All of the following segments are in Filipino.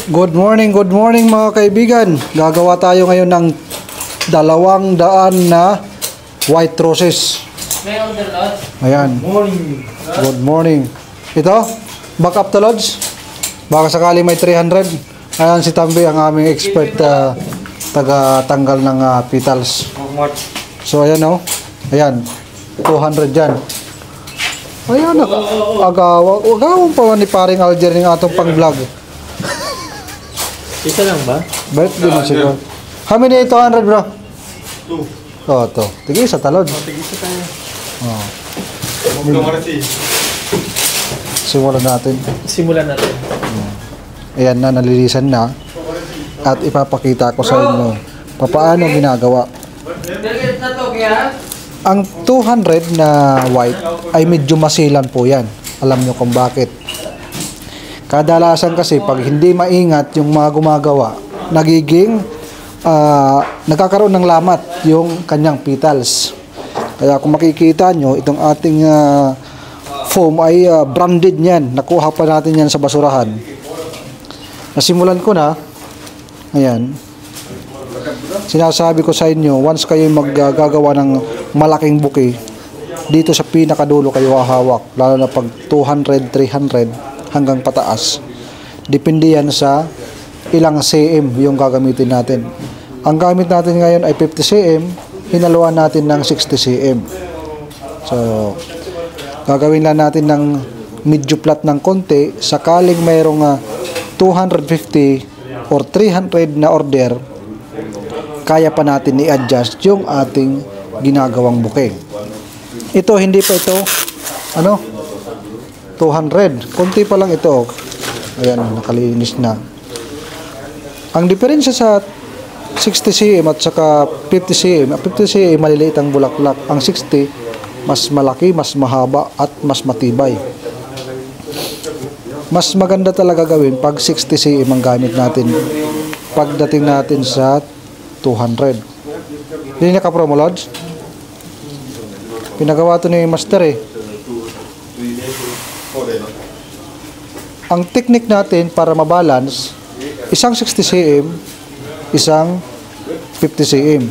Good morning mga kaibigan. Gagawa tayo ngayon ng 200 na white roses. Ayan. Good morning. Ito, backup to Lods. Baka sakali may 300. Ayan si Tambi, ang aming expert taga-tanggal ng petals. So ayan o. Ayan, 200 dyan. Ayan, agawang pa ni paring Alger ng atong pang-vlog. Isa lang ba? Ba't di mo siguro? How many 200 bro? 2. Oh, to. Tig-isa talod. Tig-isa tayo. Oh. Simulan natin. Ayan na, nalilisan na. At ipapakita ko sa inyo paano ginagawa. Ang 200 na white ay medyo masilan po yan. Alam nyo kung bakit. Kadalasan kasi pag hindi maingat yung mga gumagawa, nagiging nagkakaroon ng lamat yung kanyang petals. Kaya kung makikita nyo, itong ating foam ay branded niyan. Nakuha pa natin yan sa basurahan. Nasimulan ko na. Ayan. Sinasabi ko sa inyo, once kayo maggagawa ng malaking bouquet, dito sa pinakadulo kayo hahawak. Lalo na pag 200, 300 hanggang pataas. Depende yan sa ilang cm yung gagamitin natin. Ang gamit natin ngayon ay 50 cm, hinaluan natin ng 60 cm. So, gagawin lang natin ng medyo flat ng konti. Sakaling mayroong 250 or 300 na order, kaya pa natin i-adjust yung ating ginagawang bouquet. Ito, hindi pa ito 200. Konti pa lang ito. Ayan, nakalinis na. Ang diferensya sa 60 cm at saka 50 cm, 50 cm maliliit ang bulaklak. Ang 60 mas malaki, mas mahaba at mas matibay. Mas maganda talaga gawin pag 60 cm ang gamit natin pagdating natin sa 200. Hindi niya ka-promo Lods? Pinagawa to ni Master eh. Ang technique natin para mabalance, isang 60 cm, isang 50 cm.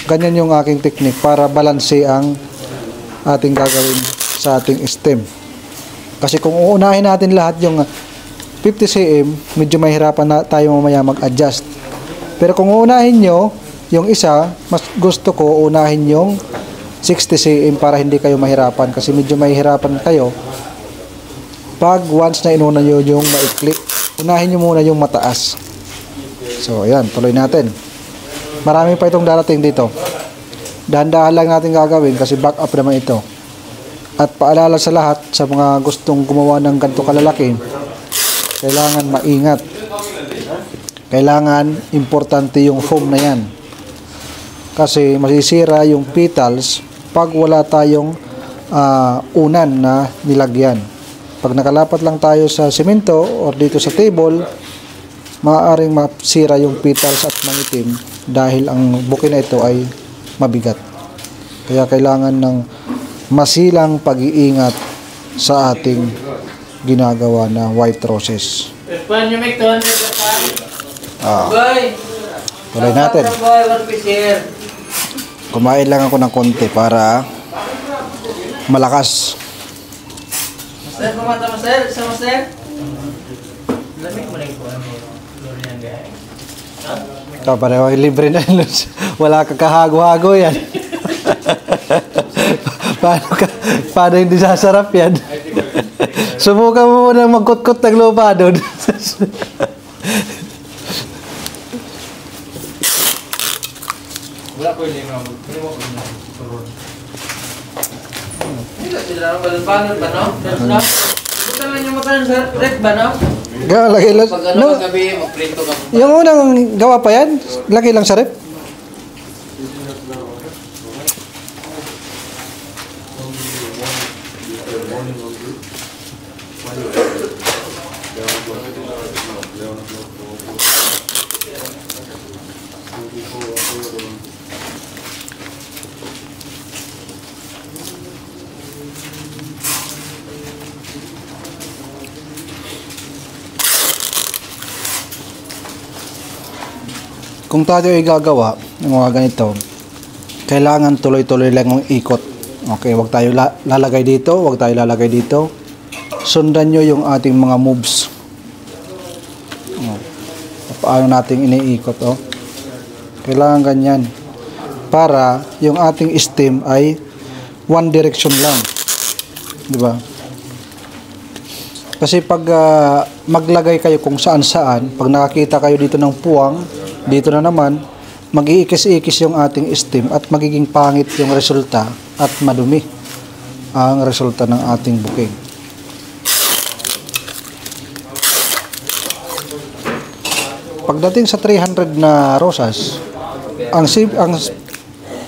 Ganyan yung aking technique para balanse ang ating gagawin sa ating stem. Kasi kung uunahin natin lahat yung 50 cm, medyo mahirapan na tayo mamaya mag-adjust. Pero kung uunahin nyo yung isa, mas gusto ko unahin yung 60 cm para hindi kayo mahirapan. Kasi medyo mahirapan kayo pag once na inuna nyo yung maikli. Unahin nyo muna yung mataas. So, ayan, tuloy natin. Marami pa itong darating dito. Dahan-dahan lang natin gagawin kasi back up naman ito. At paalala sa lahat, sa mga gustong gumawa ng ganito kalalaki, kailangan maingat. Kailangan importante yung foam na yan. Kasi masisira yung petals pag wala tayong unan na nilagyan. Pag nakalapat lang tayo sa semento or dito sa table, maaaring masira yung petals at mangitim dahil ang bouquet na ito ay mabigat. Kaya kailangan ng masilang pag-iingat sa ating ginagawa na white roses. Tuloy natin. Kumain lang ako ng konti para malakas. Sir, pumata mo sir? Isa mo sir? Lamig mo na yung kuha mo. Ito, pareho libre na. Wala kakahago-hago yan. Paano hindi sasarap yan? Subukan mo muna magkut-kut ng lupa doon. Wala ko yung lima. Hindi mo ko yung turun. Hindi ka sila ng balon-balon ba, no? Buta lang yung makanan sa red ba, no? Lagay lang. Pag ano magabi, magprinto ka. Yung unang gawa pa yan, lagay lang sa rep. kung tayo ay gagawa ng mga ganito, kailangan tuloy-tuloy lang ang ikot. Okay, wag tayo lalagay dito, wag tayo lalagay dito. Sundan nyo yung ating mga moves. Paano natin iniikot, oh. Kailangan ganyan. Para yung ating stem ay one direction lang. Di ba? Kasi pag maglagay kayo kung saan-saan, pag nakakita kayo dito ng puwang, dito na naman, mag-iikis-ikis yung ating stem at magiging pangit yung resulta at madumi ang resulta ng ating bouquet. Pagdating sa 300 na rosas,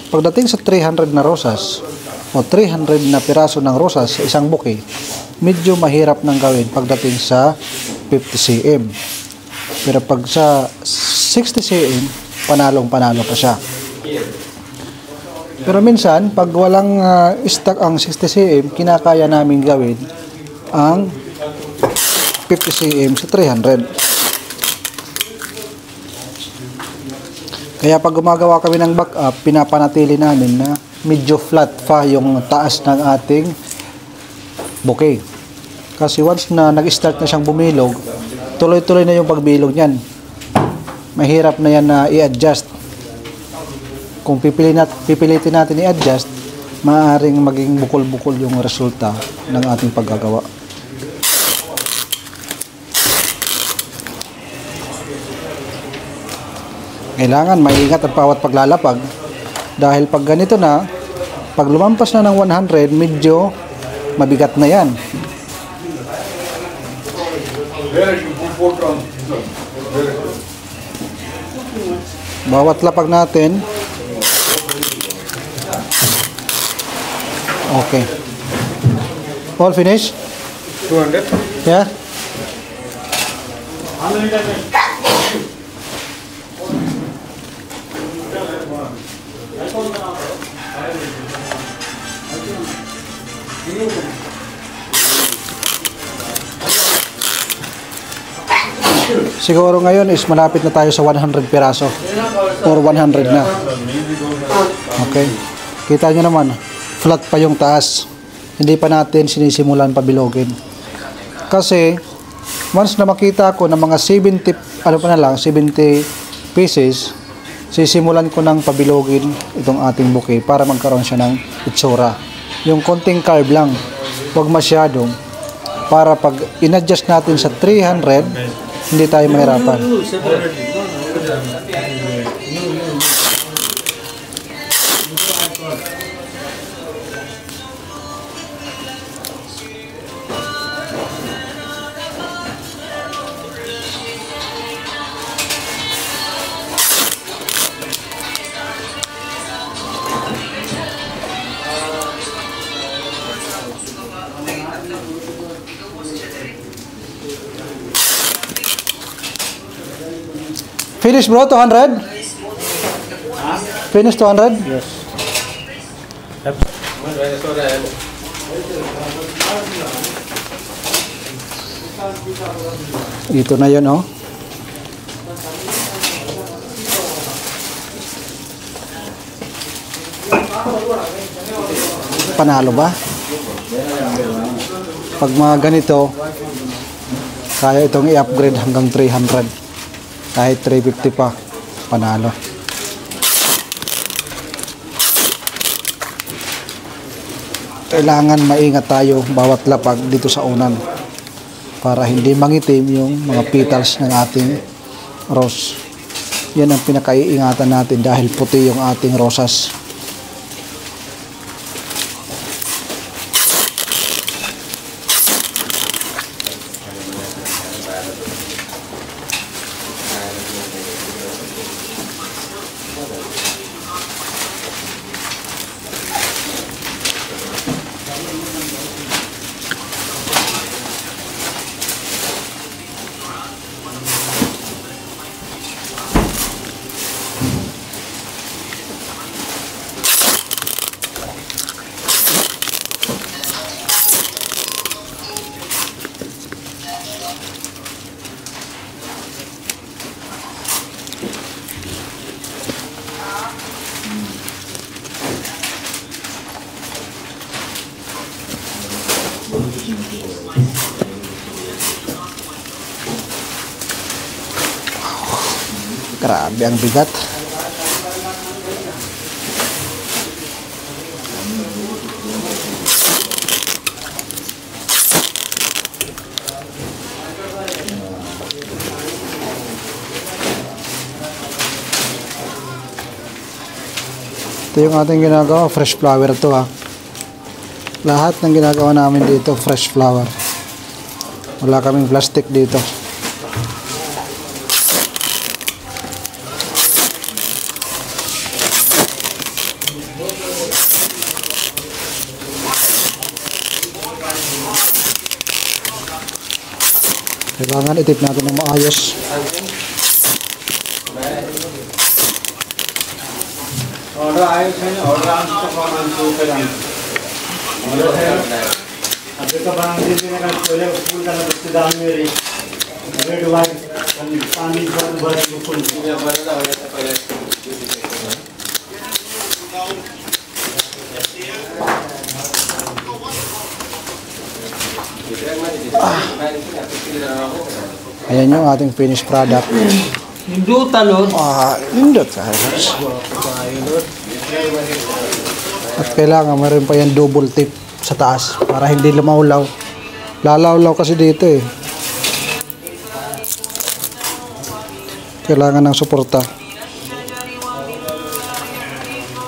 pagdating sa 300 na rosas o 300 na piraso ng rosas sa isang bouquet, medyo mahirap nang gawin pagdating sa 50 cm. Pero pag sa 60 cm, panalong-panalo pa siya. Pero minsan, pag walang stock ang 60 cm, kinakaya namin gawin ang 50 cm sa 300. Kaya pag gumagawa kami ng backup, pinapanatili namin na medyo flat pa yung taas ng ating bouquet. Kasi once na nag-start na siyang bumilog, tuloy-tuloy na yung pagbilog niyan. Mahirap na yan na i-adjust. Kung pipilitin natin i-adjust, maaaring maging bukol-bukol yung resulta ng ating paggagawa. Kailangan maingat ang bawat paglalapag dahil pag ganito na, pag lumampas na ng 100, medyo mabigat na yan. Bawat lapag natin, okay. All finish? 200. Yeah? Siguro ngayon is malapit na tayo sa 100 piraso or 100 na. Okay. Kita nyo naman, flat pa yung taas. Hindi pa natin sinisimulan pabilogin. Kasi once na makita ko na mga 70 pieces, sisimulan ko ng pabilogin itong ating bouquet para magkaroon siya ng itsura. Yung konting carve lang, huwag masyadong, para pag in-adjust natin sa 300, hindi tayo mahirapan. Finish bro, 200? Finish 200? Yes. Ito na yun, oh. Panalo ba? Pag mga ganito, kaya itong i-upgrade hanggang 300. Kahit 350 pa, panalo. Kailangan maingat tayo bawat lapag dito sa unan para hindi mangitim yung mga petals ng ating rose. Yan ang pinakaiingatan natin dahil puti yung ating rosas. Grabe ang bigat. Ito yung ating ginagawa, fresh flower to ha. Lahat ng ginagawa namin dito, fresh flower. Wala kaming plastic dito. Kailangan itip natin ng maayos. Order आए थे ऑर्डर आने से कौन आने से पहले ऑर्डर है अभी का बना दीजिए ना पहले फूल का बस्ती दाल मेरी रेड वाइट पानी भर फूल ये बड़ा हो जाता पहले Ayan yung ating finished product. Hindi talon. Indot sa halos. At kailangan meron pa yan double tip sa taas para hindi lumawlaw. Lalawlaw kasi dito eh. Kailangan ng suporta.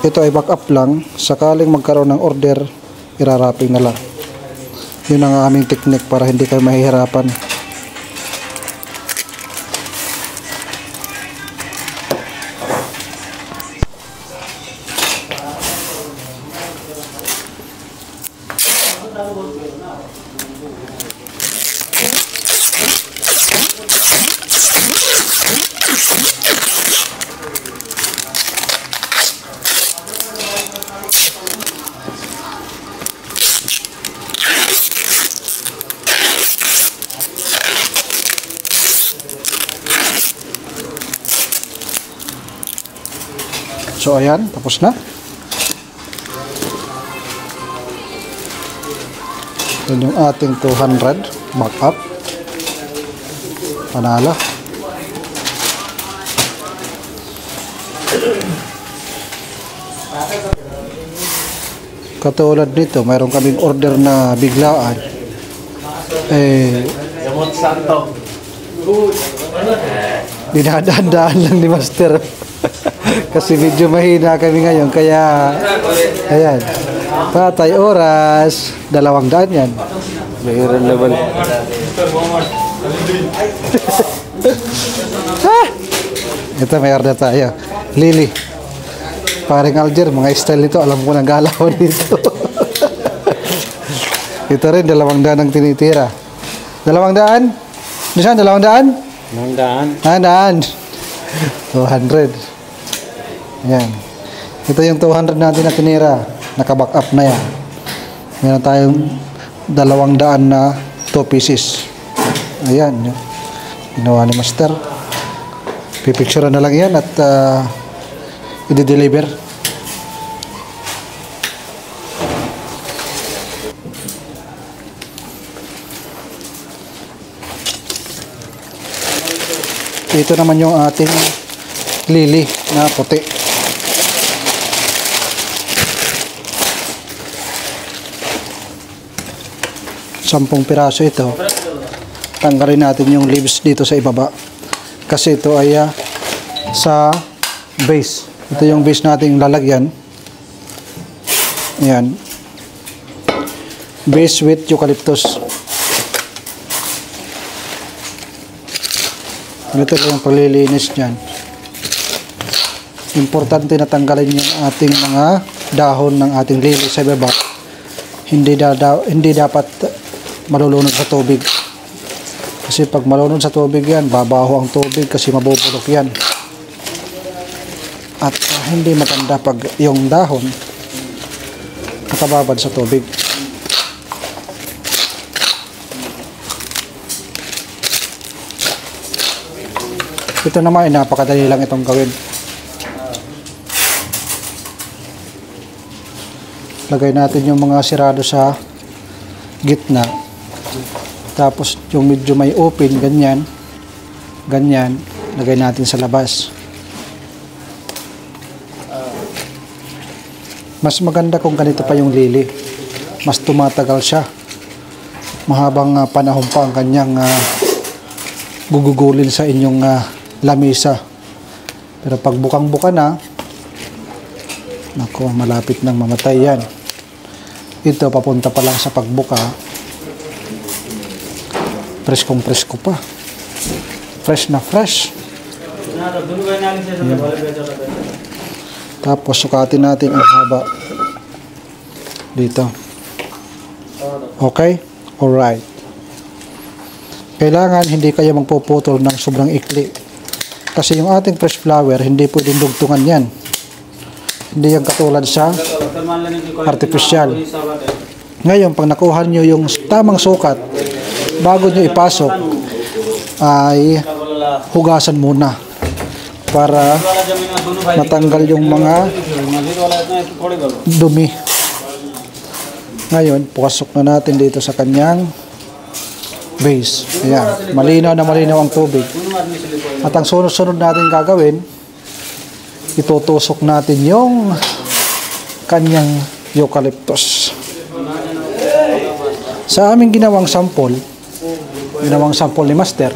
Ito ay backup lang. Sakaling magkaroon ng order, irarapping na lang. Yun ang aming technique para hindi kayo mahihirapan. So ayan, tapos na. Yan yung ating 200 backup. Panalo. Katulad nito, mayroon kaming order na biglaan. Yamot Santo. Dinadaan lang ni Master. Kasi medyo mahina kami ngayon, kaya ayan, patay oras, 200 yan. Mayroon naman. Ito may order tayo. Lily. Paring Alger, mga style nito, alam ko ng galawan dito. Ito rin, 200 ang tinitira. 200? Diyan, 200? 200. 200. Ayan. Ito yung 200 natin na tinira. Naka-back up na yan. Meron tayong 200 na 2 pieces. Ayan. Ginawa ni Master. Pipicture na lang yan at i-deliver. Ito naman yung ating lily na puti. Sampung piraso ito. Tanggalin natin yung leaves dito sa ibaba. Kasi ito ay sa base. Ito yung base nating lalagyan. Ayan. Base with eucalyptus. Ito yung paglilinis niyan. Importante na tanggalin yung ating mga dahon ng ating lili sa baba. Hindi dapat malulunod sa tubig. Kasi pag malunod sa tubig yan, babaho ang tubig kasi mabubulok yan. At hindi maganda pag yung dahon nakababad sa tubig. Ito naman ay napakadali lang itong gawin. Lagay natin yung mga sirado sa gitna. Tapos yung medyo may open, ganyan. Ganyan. Lagay natin sa labas. Mas maganda kung ganito pa yung lili. Mas tumatagal siya. Mahabang panahon pa ang kanyang gugugulin sa inyong lamesa. Pero pag bukang-buka na, nako, malapit nang mamatay yan. Ito, papunta pa lang sa pagbuka. Preskong-presko pa. Fresh na fresh. Tapos sukatin natin ang haba dito. Okay? Alright. Kailangan hindi kayo magpuputol ng sobrang ikli. Kasi yung ating fresh flower, hindi pwedeng dugtungan yan. Hindi yan katulad sa artificial. Ngayon, pag nakuha nyo yung tamang sukat, bago nyo ipasok, ay hugasan muna para matanggal yung mga dumi. Ngayon, pasok na natin dito sa kanyang base. Ayan, malinaw na malinaw ang tubig. At ang sunod-sunod natin gagawin, itutusok natin yung kanyang eucalyptus. Sa aming ginawang sample ni Master,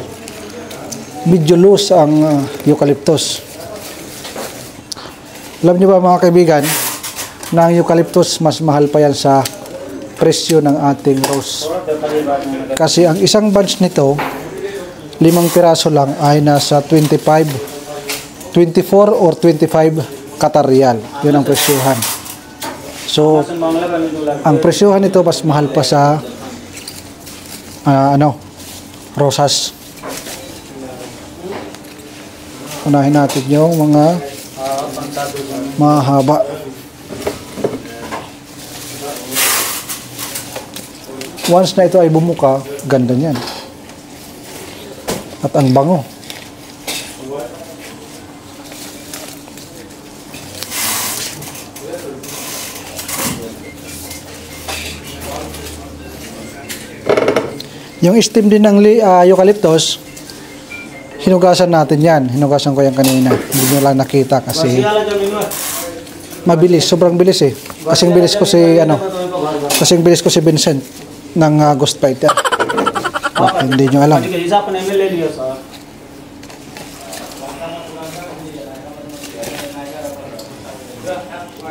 medyo loose ang eucalyptus. Alam niyo ba mga kaibigan, na ang eucalyptus mas mahal pa yan sa presyo ng ating rose. Kasi ang isang bunch nito, 5 piraso lang ay nasa 24 or 25 Qatar Riyal. Yun ang presyohan. So, ang presyohan nito mas mahal pa sa rosas. Unahin natin yung mga mahaba. Once na ito ay bumuka, ganda niyan. At ang bango. Yung stem din ng eucalyptus, hinugasan natin yan. Hinugasan ko yan kanina. Hindi nyo lang nakita kasi mabilis. Sobrang bilis eh. Kasing bilis ko si Vincent ng Ghost Fighter. Hindi nyo alam.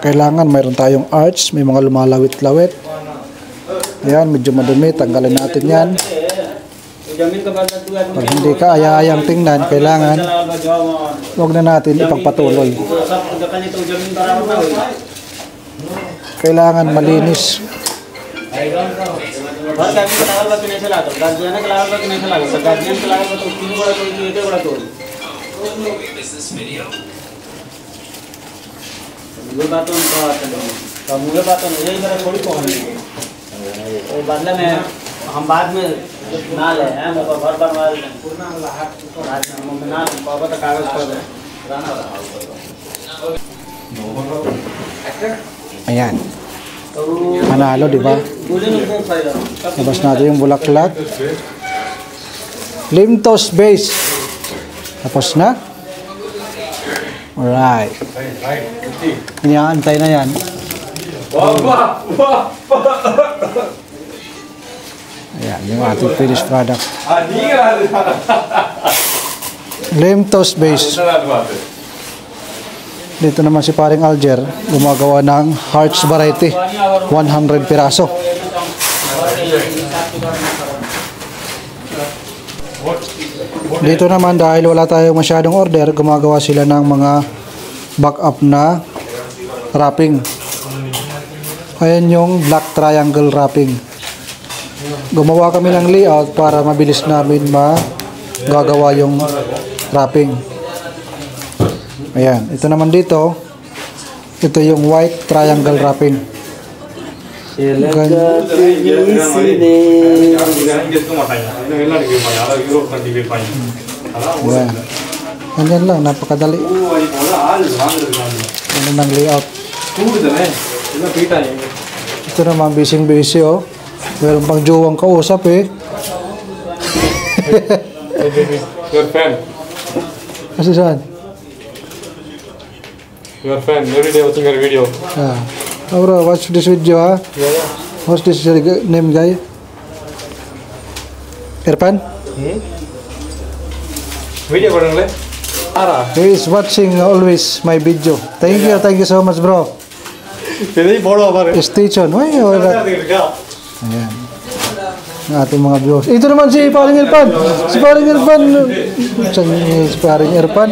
Kailangan mayroon tayong arch. May mga lumalawit-lawit. Ayan, medyo madumi. Tanggalin natin yan. Pag hindi ka ayayang tingnan, kailangan huwag na natin ipagpatuloy. Kailangan malinis. हम बाद में ना ले हैं वो घर बनवा लें बाद में हम ना पापा तो कागज कर दें Ayan. Manalo, di ba? Labas natin yung bulaklak. Limtos base. Tapos na. Alright. Inaantay na yan. Ayan, yung ating finished product. Limtos base. Dito naman si paring Alger, gumagawa ng hearts variety. 100 piraso. Dito naman dahil wala tayong masyadong order, gumagawa sila ng mga backup na wrapping. Ayan yung black triangle wrapping. Gumawa kami ng layout para mabilis namin magagawa yung wrapping. Ayan, ito naman dito, ito yung white triangle wrapping. Ayan. Ganyan lang, napakadali. Ano ng layout. Ito naman, busy oh. Meron pang jowang kausap eh. Your fan. Kasi saan? Your fan. Every day watching your video. Ah. bro, watch this video ha. What's this name guy? Irfan? Video korang le? Ara. He is watching always my video. Thank you so much bro. Pwede boro abar. Stay tuned. Why, ayan. Ang ating mga viewers. Ito naman si Paring Irfan. Si Paring Irfan. Si Paring Irfan.